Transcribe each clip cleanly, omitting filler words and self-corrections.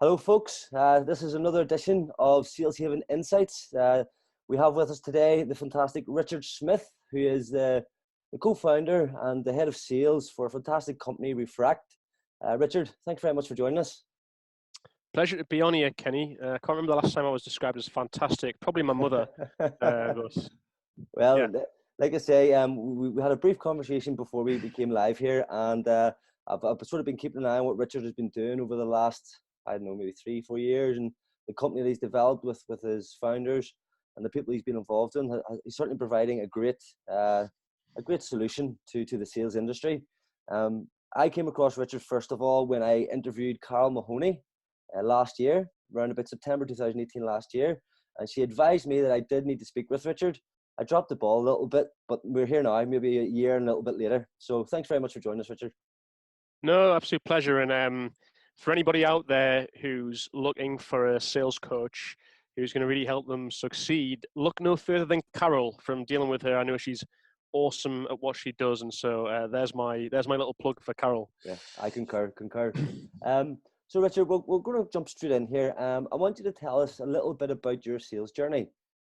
Hello, folks. This is another edition of Sales Haven Insights. We have with us today the fantastic Richard Smith, who is the co-founder and the head of sales for a fantastic company, Refract. Richard, thank you very much for joining us. Pleasure to be on here, Kenny. I can't remember the last time I was described as fantastic. Probably my mother. Well, yeah. like I say, we had a brief conversation before we became live here, and I've sort of been keeping an eye on what Richard has been doing over the last, I don't know, maybe 3-4 years, and the company that he's developed with his founders and the people he's been involved in. He's certainly providing a great solution to the sales industry. I came across Richard first of all when I interviewed Carol Mahoney last year, around about September 2018 last year, and she advised me that I did need to speak with Richard. I dropped the ball a little bit, but we're here now, maybe a year and a little bit later. So thanks very much for joining us, Richard. No, absolute pleasure. And for anybody out there who's looking for a sales coach who's going to really help them succeed, look no further than Carol. From dealing with her, I know she's awesome at what she does, and so there's my little plug for Carol. Yeah, I concur. So Richard, we're going to jump straight in here. I want you to tell us a little bit about your sales journey,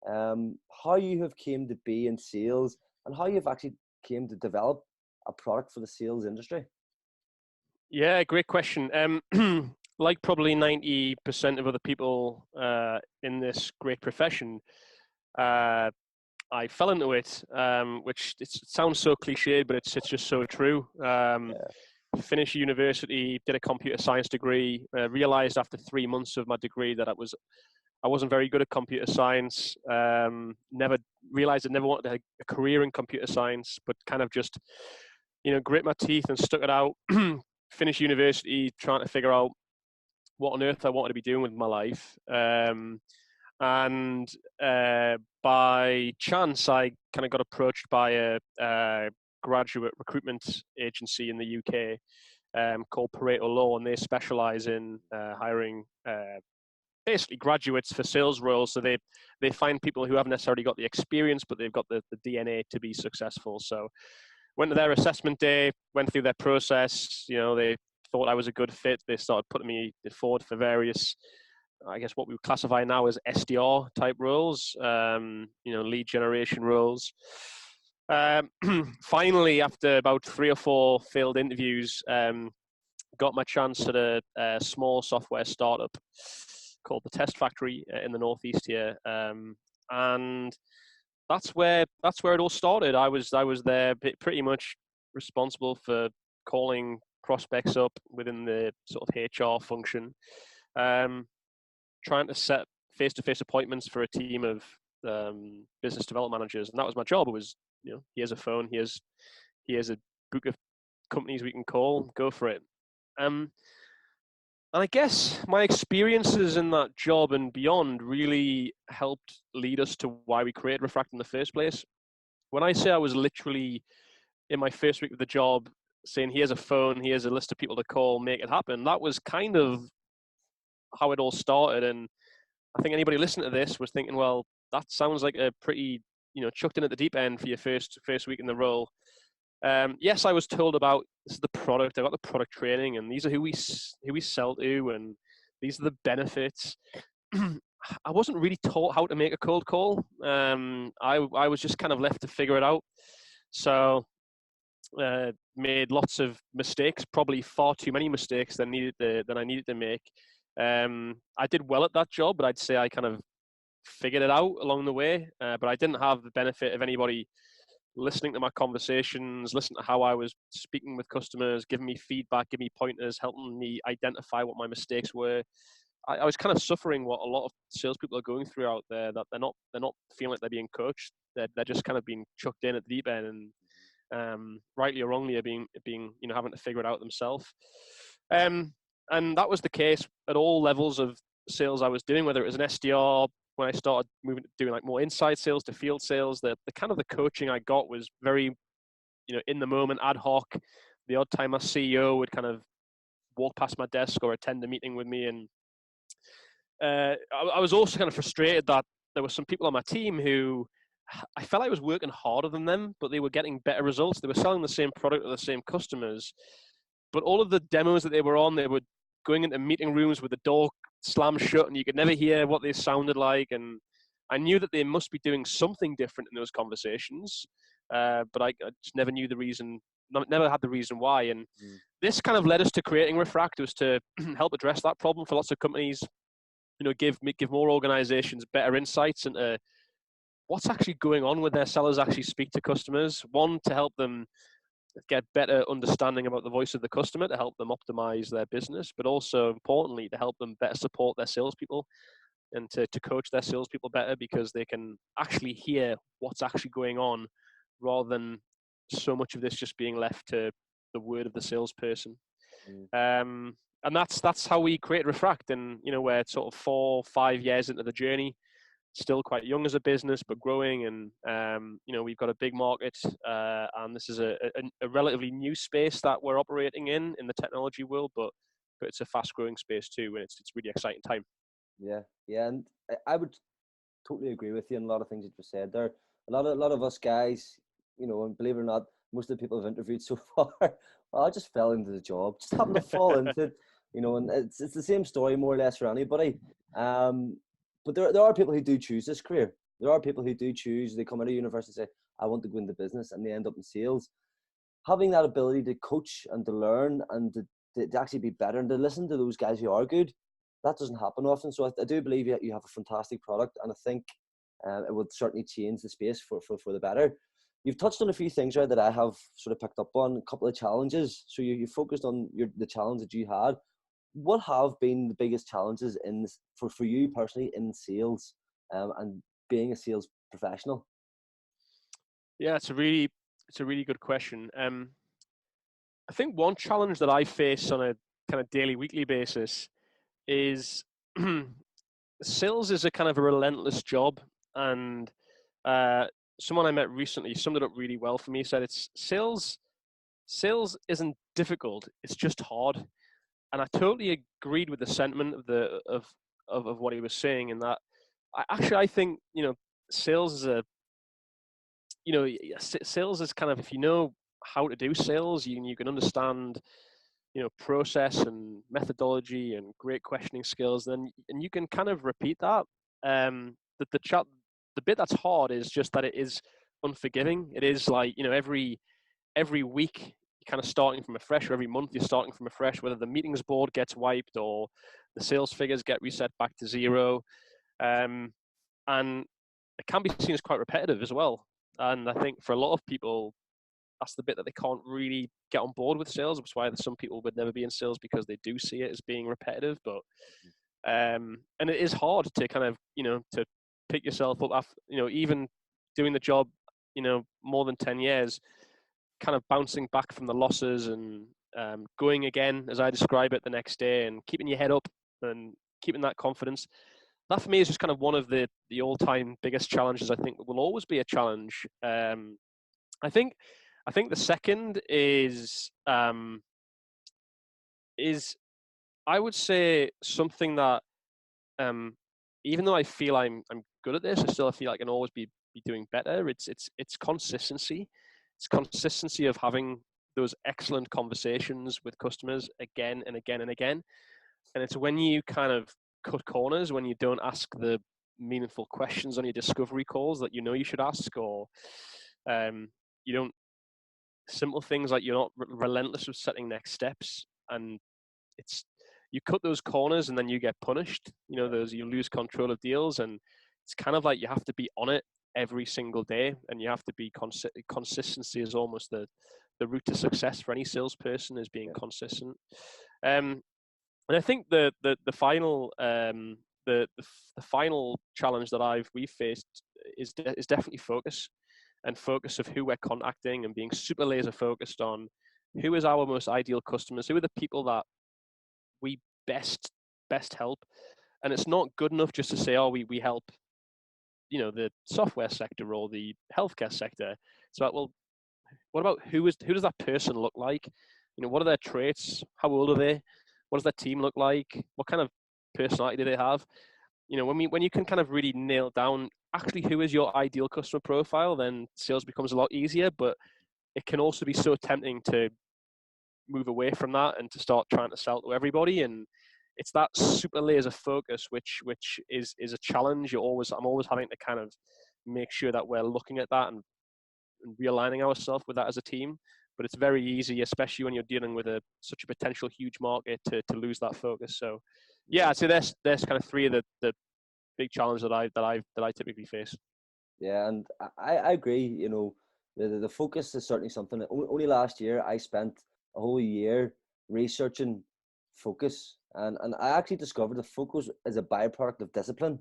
how you have came to be in sales, and how you've actually came to develop a product for the sales industry. Yeah, great question. Like probably 90% of other people in this great profession, I fell into it, which it sounds so cliched, but it's just so true. Finished university, did a computer science degree, realized after 3 months of my degree that I wasn't very good at computer science. Never realized I never wanted a career in computer science, but kind of just, grit my teeth and stuck it out. Finished university, trying to figure out what on earth I wanted to be doing with my life. And by chance, I kind of got approached by a graduate recruitment agency in the UK called Pareto Law, and they specialize in hiring basically graduates for sales roles. So they find people who haven't necessarily got the experience, but they've got the DNA to be successful. So went to their assessment day, went through their process. They thought I was a good fit. They started putting me forward for various, I guess what we would classify now as SDR type roles, lead generation roles. Finally, after about 3 or 4 failed interviews, got my chance at a small software startup called the Test Factory in the Northeast here, and that's where it all started. I was there pretty much responsible for calling prospects up within the sort of HR function, trying to set face-to-face appointments for a team of business development managers, and that was my job. It was, here's a phone, here's a book of companies we can call, go for it. And I guess my experiences in that job and beyond really helped lead us to why we created Refract in the first place. When I say I was literally in my first week of the job saying, here's a phone, here's a list of people to call, make it happen, that was kind of how it all started. And I think anybody listening to this was thinking, well, that sounds like a pretty, chucked in at the deep end for your first week in the role. Yes, I was told about this is the product. I got the product training, and these are who we sell to, and these are the benefits. I wasn't really taught how to make a cold call. I was just kind of left to figure it out. So made lots of mistakes, probably far too many mistakes than I needed to make. I did well at that job, but I'd say I kind of figured it out along the way. But I didn't have the benefit of anybody listening to my conversations, listening to how I was speaking with customers, giving me feedback, giving me pointers, helping me identify what my mistakes were. I was kind of suffering what a lot of salespeople are going through out there, that they're not feeling like they're being coached. They're just kind of being chucked in at the deep end, and rightly or wrongly are being having to figure it out themselves. And that was the case at all levels of sales I was doing, whether it was an SDR, when I started doing like more inside sales to field sales. The kind of the coaching I got was very, in the moment, ad hoc. The odd time my CEO would kind of walk past my desk or attend a meeting with me. And I was also kind of frustrated that there were some people on my team who I felt I was working harder than them, but they were getting better results. They were selling the same product to the same customers, but all of the demos that they were on, they would going into meeting rooms with the door slammed shut and you could never hear what they sounded like. And I knew that they must be doing something different in those conversations, but I just never knew the reason, never had the reason why. And this kind of led us to creating Refract, was to help address that problem for lots of companies, give more organizations better insights into what's actually going on when their sellers actually speak to customers. One, to help them get better understanding about the voice of the customer, to help them optimize their business, but also importantly, to help them better support their salespeople and to coach their salespeople better, because they can actually hear what's actually going on rather than so much of this just being left to the word of the salesperson. And that's how we created Refract. And, we're sort of 4 or 5 years into the journey, still quite young as a business, but growing. And, we've got a big market, and this is a relatively new space that we're operating in the technology world, but it's a fast growing space too. And it's really exciting time. Yeah. And I would totally agree with you on a lot of things you just said there. A lot of us guys, and believe it or not, most of the people I've interviewed so far, I just fell into the job, just happened to fall into it, and it's the same story more or less for anybody. But there are people who do choose this career. There are people who do choose, they come out of university and say, I want to go into business, and they end up in sales. Having that ability to coach and to learn and to actually be better and to listen to those guys who are good, that doesn't happen often. So I do believe you have a fantastic product, and I think it would certainly change the space for the better. You've touched on a few things there that I have sort of picked up on, a couple of challenges. So you focused on the challenge that you had. What have been the biggest challenges for you personally in sales, and being a sales professional? Yeah, it's a really good question. I think one challenge that I face on a kind of daily, weekly basis is sales is a kind of a relentless job. And someone I met recently summed it up really well for me. He said, it's sales isn't difficult, it's just hard. And I totally agreed with the sentiment of what he was saying, in that I think, sales is sales is kind of, if you know how to do sales, you can understand, process and methodology and great questioning skills, and you can kind of repeat that. The bit that's hard is just that it is unforgiving. It is like, every week you're kind of starting from afresh, or every month you're starting from afresh, whether the meetings board gets wiped or the sales figures get reset back to zero. And it can be seen as quite repetitive as well. And I think for a lot of people, that's the bit that they can't really get on board with sales. That's why some people would never be in sales, because they do see it as being repetitive. But and it is hard to kind of, to pick yourself up after, even doing the job, more than 10 years, kind of bouncing back from the losses and going again, as I describe it, the next day, and keeping your head up and keeping that confidence. That for me is just kind of one of the all-time biggest challenges. I think will always be a challenge. I think the second is I would say something that even though I feel I'm good at this, I feel like I can always be doing better. It's consistency. It's consistency of having those excellent conversations with customers again and again and again. And it's when you kind of cut corners, when you don't ask the meaningful questions on your discovery calls that you should ask, or you don't, simple things like you're not relentless with setting next steps, and you cut those corners and then you get punished. You lose control of deals, and it's kind of like you have to be on it every single day, and you have to be consistency is almost the route to success for any salesperson, is being consistent. And I think the final the final challenge that we've faced is definitely focus of who we're contacting, and being super laser focused on who is our most ideal customers, who are the people that we best help. And it's not good enough just to say, oh, we help, the software sector or the healthcare sector. So, well, what about who does that person look like? What are their traits? How old are they? What does their team look like? What kind of personality do they have? When you can kind of really nail down actually who is your ideal customer profile, then sales becomes a lot easier. But it can also be so tempting to move away from that and to start trying to sell to everybody. And it's that super laser focus, which is a challenge. I'm always having to kind of make sure that we're looking at that and realigning ourselves with that as a team. But it's very easy, especially when you're dealing with such a potential huge market, to lose that focus. So, yeah, so there's kind of three of the big challenges that I typically face. Yeah, and I agree. You know, the focus is certainly something. Only last year I spent a whole year researching focus, and I actually discovered that focus is a byproduct of discipline.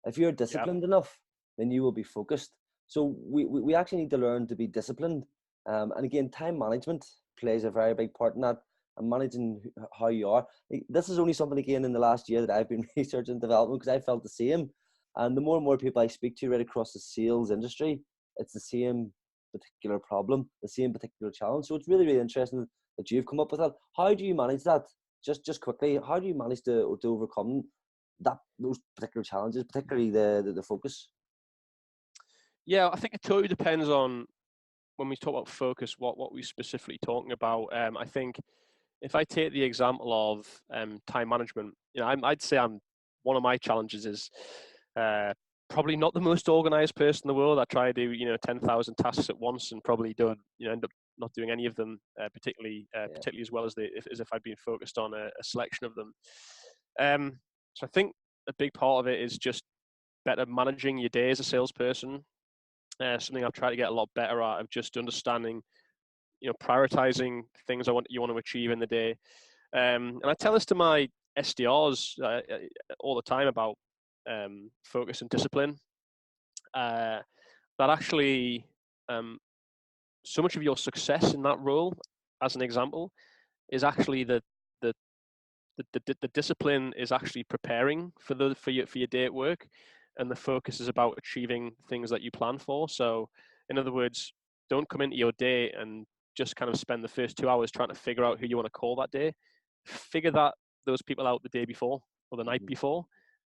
If you're Yeah. disciplined enough, then you will be focused. So we actually need to learn to be disciplined. And again, time management plays a very big part in that, and managing how you are. This is only something, again, in the last year that I've been researching and developing, because I felt the same. And the more and more people I speak to right across the sales industry, it's the same particular problem, the same particular challenge. So it's really, really interesting that you've come up with that. How do you manage that? Just quickly, how do you manage to overcome those particular challenges, particularly the focus? Yeah, I think it totally depends on, when we talk about focus, what we're specifically talking about. I think if I take the example of time management, I'd say one of my challenges is probably not the most organized person in the world. I try to do 10,000 tasks at once and probably don't end up not doing any of them particularly as well as if I'd been focused on a selection of them. So I think a big part of it is just better managing your day as a salesperson. Something I've tried to get a lot better at, of just understanding, prioritizing things you want to achieve in the day. And I tell this to my SDRs all the time about focus and discipline. That actually, so much of your success in that role, as an example, is actually the discipline is actually preparing for your day at work, and the focus is about achieving things that you plan for. So, in other words, don't come into your day and just kind of spend the first 2 hours trying to figure out who you want to call that day. Figure those people out the day before or the night before,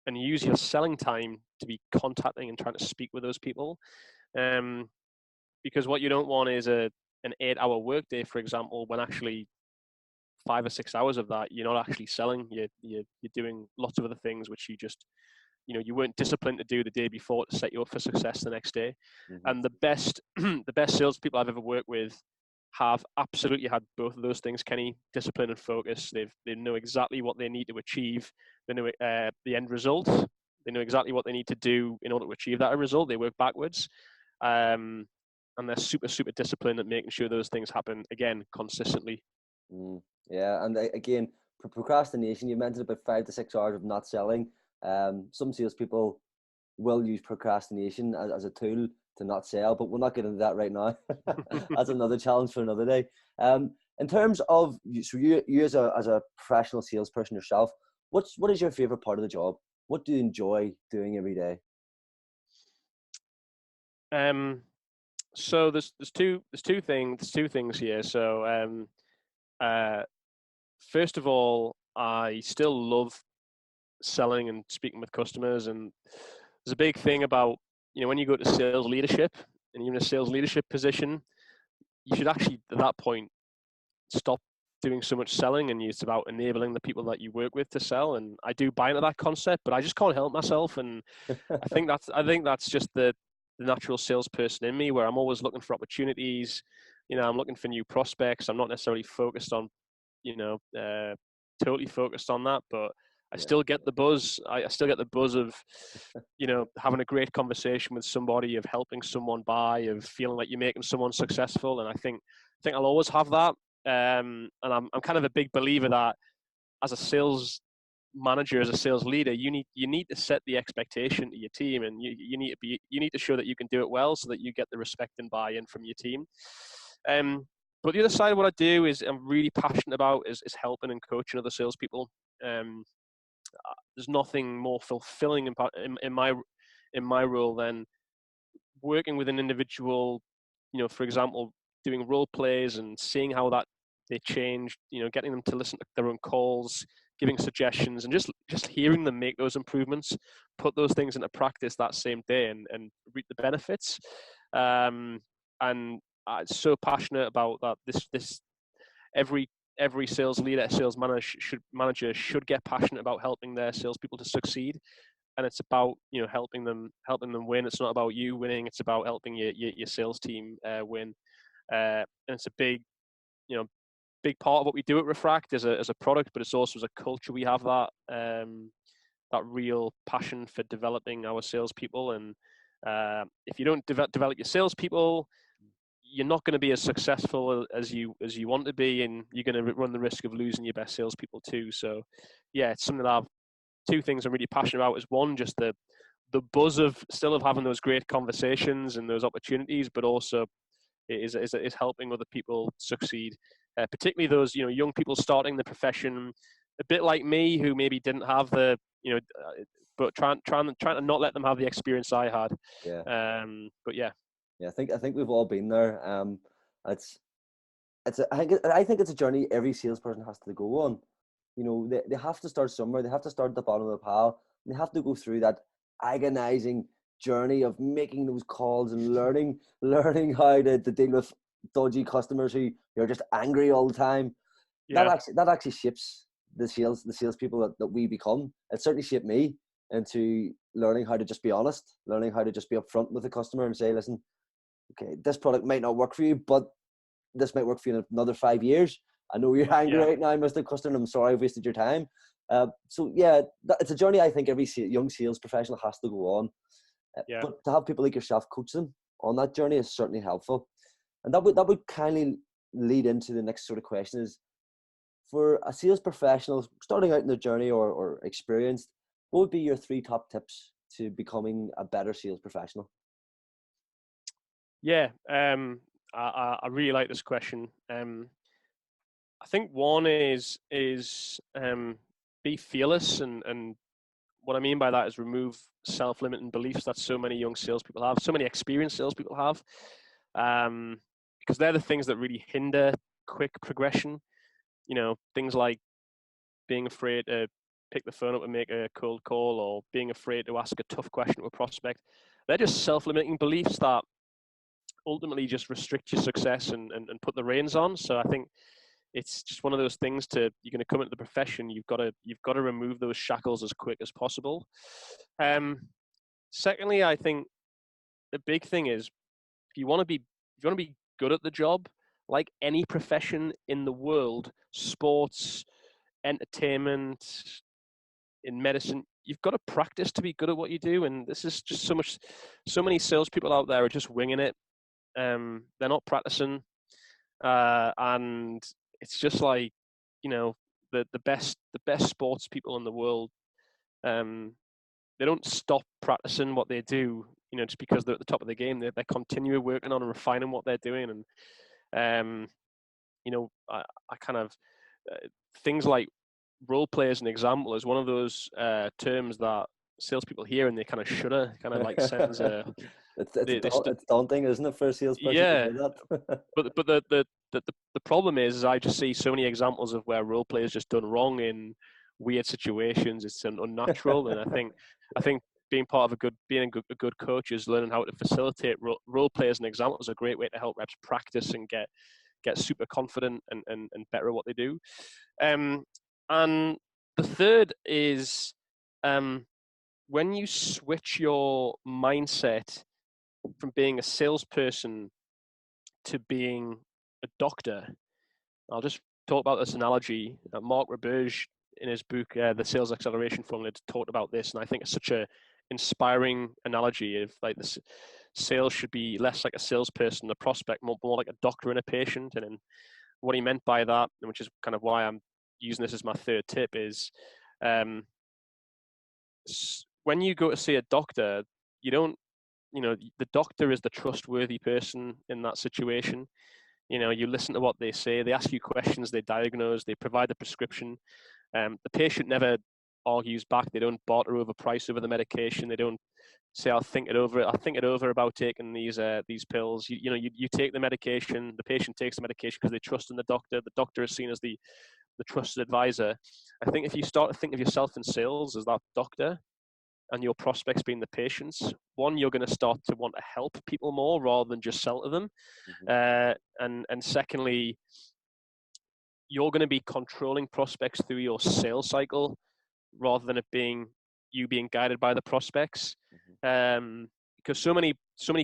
and use your selling time to be contacting and trying to speak with those people. Because what you don't want is an 8-hour workday, for example, when actually 5 or 6 hours of that you're not actually selling. You're doing lots of other things which you weren't disciplined to do the day before to set you up for success the next day. Mm-hmm. And the best salespeople I've ever worked with have absolutely had both of those things, Kenny: discipline and focus. They know exactly what they need to achieve. They know the end result. They know exactly what they need to do in order to achieve that result. They work backwards. And they're super, super disciplined at making sure those things happen, again, consistently. Yeah, and again, procrastination, you mentioned about 5 to 6 hours of not selling. Some salespeople will use procrastination as a tool to not sell, but we'll not get into that right now. That's another challenge for another day. In terms of, so you as a professional salesperson yourself, what is your favorite part of the job? What do you enjoy doing every day? So there's two things here. So first of all, I still love selling and speaking with customers, and there's a big thing about, when you go to sales leadership and you're in a sales leadership position, you should actually at that point stop doing so much selling, and it's about enabling the people that you work with to sell. And I do buy into that concept, but I just can't help myself. And I think that's just the natural salesperson in me, where I'm always looking for opportunities. I'm looking for new prospects. I'm not necessarily focused on, totally focused on that, but I still get the buzz. I still get the buzz of, having a great conversation with somebody, of helping someone buy, of feeling like you're making someone successful. And I think I'll always have that. And I'm kind of a big believer that as a sales manager, as a sales leader, you need to set the expectation to your team, and you need to show that you can do it well, so that you get the respect and buy-in from your team. But the other side of what I do is I'm really passionate about is helping and coaching other salespeople. There's nothing more fulfilling in my role than working with an individual, for example, doing role plays and seeing how that they change, getting them to listen to their own calls, giving suggestions, and just hearing them make those improvements, put those things into practice that same day, and reap the benefits. And I'm so passionate about that. This every sales leader, sales manager should get passionate about helping their salespeople to succeed. And it's about, you know, helping them win. It's not about you winning. It's about helping your sales team win. And it's a big, you know, big part of what we do at Refract as a product, but it's also as a culture. We have that that real passion for developing our salespeople. And if you don't develop your salespeople, you're not going to be as successful as you want to be, and you're going to run the risk of losing your best salespeople too. So, yeah, it's something that I've two things I'm really passionate about. Is one, just the buzz of having those great conversations and those opportunities, but also is helping other people succeed, particularly those, you know, young people starting the profession, a bit like me, who maybe didn't have the, you know, but trying to not let them have the experience I had. Yeah. But yeah. Yeah, I think we've all been there. I think it's a journey every salesperson has to go on. You know, they have to start somewhere. They have to start at the bottom of the pile. They have to go through that agonizing journey of making those calls and learning how to deal with dodgy customers who are just angry all the time. Yeah. That actually shapes the salespeople that we become. It certainly shaped me into learning how to just be honest, learning how to just be upfront with the customer and say, listen, okay, this product might not work for you, but this might work for you in another 5 years. I know you're angry right now, Mr. Customer. I'm sorry I've wasted your time. So yeah, it's a journey I think every young sales professional has to go on. But to have people like yourself coach them on that journey is certainly helpful. And that would kindly lead into the next sort of question is, for a sales professional starting out in their journey or experienced, what would be your 3 top tips to becoming a better sales professional? Yeah, I really like this question. I think one is be fearless, and what I mean by that is remove self-limiting beliefs that so many young salespeople have, so many experienced salespeople have, because they're the things that really hinder quick progression. You know, things like being afraid to pick the phone up and make a cold call, or being afraid to ask a tough question to a prospect. They're just self-limiting beliefs that ultimately just restrict your success and put the reins on. So I think it's just one of those things you're going to come into the profession, you've got to remove those shackles as quick as possible. Secondly, I think the big thing is, if you want to be good at the job, like any profession in the world, sports, entertainment, in medicine, you've got to practice to be good at what you do. And this is just so many salespeople out there are just winging it. They're not practicing, and it's just like, you know, the best sports people in the world, they don't stop practicing what they do, you know, just because they're at the top of the game. They're continually working on and refining what they're doing. And you know, I kind of things like role play as an example is one of those terms that salespeople hear and they kind of shudder, kind of like sends a it's daunting, isn't it, for a salesperson to hear that? but the problem is I just see so many examples of where role play is just done wrong in weird situations. It's unnatural, and I think being part of a good coach is learning how to facilitate role play as an example is a great way to help reps practice and get super confident and better at what they do. And the third is when you switch your mindset from being a salesperson to being a doctor. I'll just talk about this analogy. Mark Roberge, in his book, The Sales Acceleration Formula, talked about this, and I think it's such a inspiring analogy of like this. Sales should be less like a salesperson, a prospect, more like a doctor and a patient. And then what he meant by that, which is kind of why I'm using this as my third tip, is when you go to see a doctor, you don't, you know, the doctor is the trustworthy person in that situation. You know, you listen to what they say, they ask you questions, they diagnose, they provide the prescription. The patient never argues back. They don't barter over price over the medication. They don't say, I'll think it over about taking these pills. You take the medication, the patient takes the medication because they trust in the doctor. The doctor is seen as the trusted advisor. I think if you start to think of yourself in sales as that doctor, and your prospects being the patients, one, you're going to start to want to help people more rather than just sell to them. Mm-hmm. And secondly, you're going to be controlling prospects through your sales cycle rather than it being you being guided by the prospects. Because so many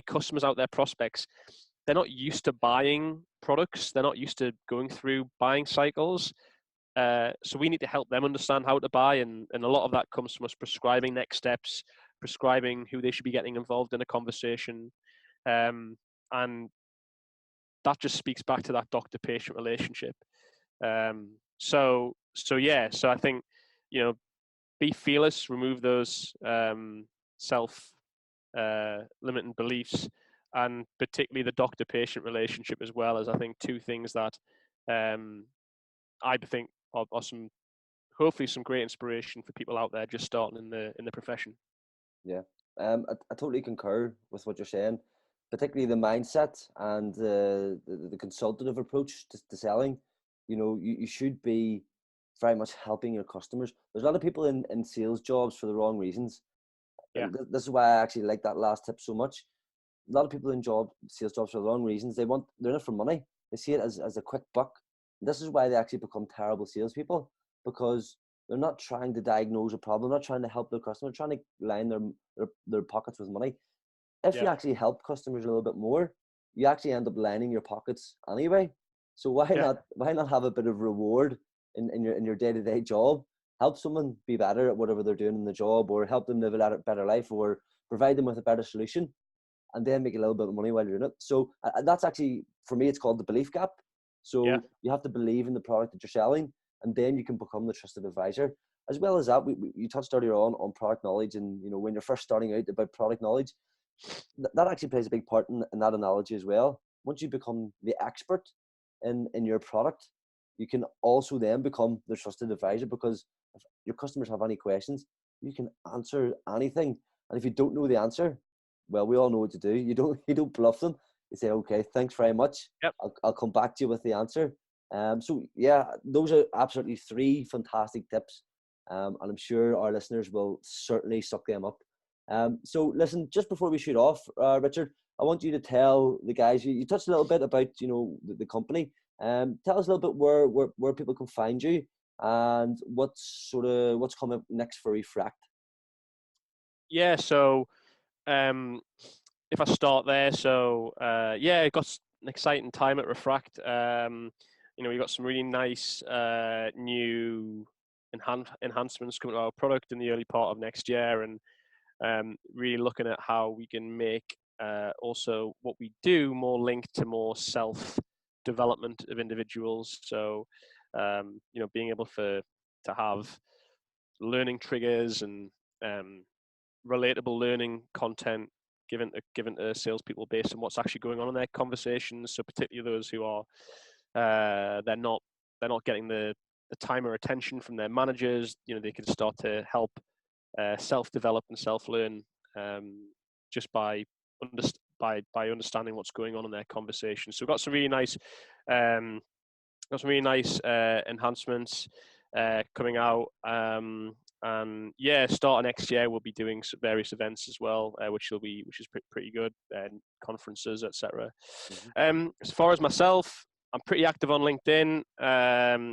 customers out there, prospects, they're not used to buying products. They're not used to going through buying cycles. So we need to help them understand how to buy. And a lot of that comes from us prescribing next steps, prescribing who they should be getting involved in a conversation. And that just speaks back to that doctor-patient relationship. So I think, be fearless, remove those self-limiting beliefs, and particularly the doctor-patient relationship as well, as I think two things that I think are some, hopefully some great inspiration for people out there just starting in the profession. Yeah, I totally concur with what you're saying, particularly the mindset and the consultative approach to selling. You should be very much helping your customers. There's a lot of people in sales jobs for the wrong reasons. Yeah. This is why I actually like that last tip so much. A lot of people in sales jobs for the wrong reasons. They're in it for money. They see it as a quick buck. This is why they actually become terrible salespeople, because they're not trying to diagnose a problem, not trying to help their customer, trying to line their pockets with money. If you actually help customers a little bit more, you actually end up lining your pockets anyway. So why not have a bit of reward in your day-to-day job? Help someone be better at whatever they're doing in the job, or help them live a better life, or provide them with a better solution, and then make a little bit of money while you're doing it. So that's actually, for me, it's called the belief gap. So you have to believe in the product that you're selling, and then you can become the trusted advisor. As well as that, you touched earlier on product knowledge, and when you're first starting out about product knowledge, that actually plays a big part in that analogy as well. Once you become the expert in your product, you can also then become the trusted advisor, because if your customers have any questions, you can answer anything. And if you don't know the answer, well, we all know what to do. You don't bluff them. You say, okay, thanks very much. Yep. I'll come back to you with the answer. So yeah, those are absolutely 3 fantastic tips. And I'm sure our listeners will certainly suck them up. So listen, just before we shoot off, Richard, I want you to tell the guys, you touched a little bit about, the company. Tell us a little bit where people can find you, and what's coming up next for Refract. Yeah. So, if I start there, it got an exciting time at Refract. We got some really nice new enhancements coming to our product in the early part of next year, and really looking at how we can make also what we do more linked to more self-development of individuals. So, being able to have learning triggers and relatable learning content given to salespeople based on what's actually going on in their conversations. So particularly those who are they're not getting the time or attention from their managers, they can start to help self-develop and self-learn just by understanding what's going on in their conversation. So we've got some really nice enhancements coming out. And start of next year we'll be doing various events as well, which is pretty good, conferences, etc. As far as myself, I'm pretty active on LinkedIn,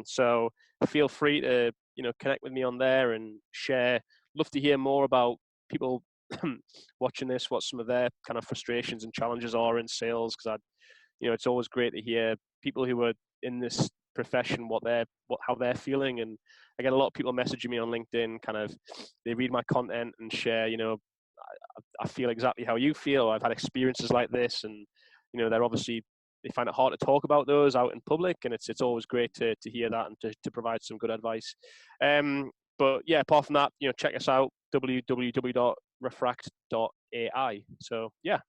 so feel free to connect with me on there and share. Love to hear more about people watching this, what some of their kind of frustrations and challenges are in sales, because it's always great to hear people who are in this profession how they're feeling. And I get a lot of people messaging me on LinkedIn, kind of they read my content and share, I feel exactly how you feel, I've had experiences like this, and they find it hard to talk about those out in public, and it's always great to hear that and to provide some good advice. But yeah, apart from that, check us out, www.refract.ai. So yeah.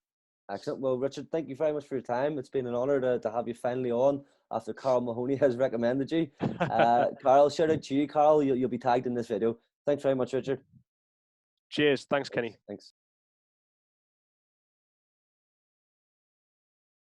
Excellent. Well, Richard, thank you very much for your time. It's been an honor to have you finally on after Carl Mahoney has recommended you. Carl, shout out to you, Carl. You'll be tagged in this video. Thanks very much, Richard. Cheers. Thanks, Kenny. Thanks.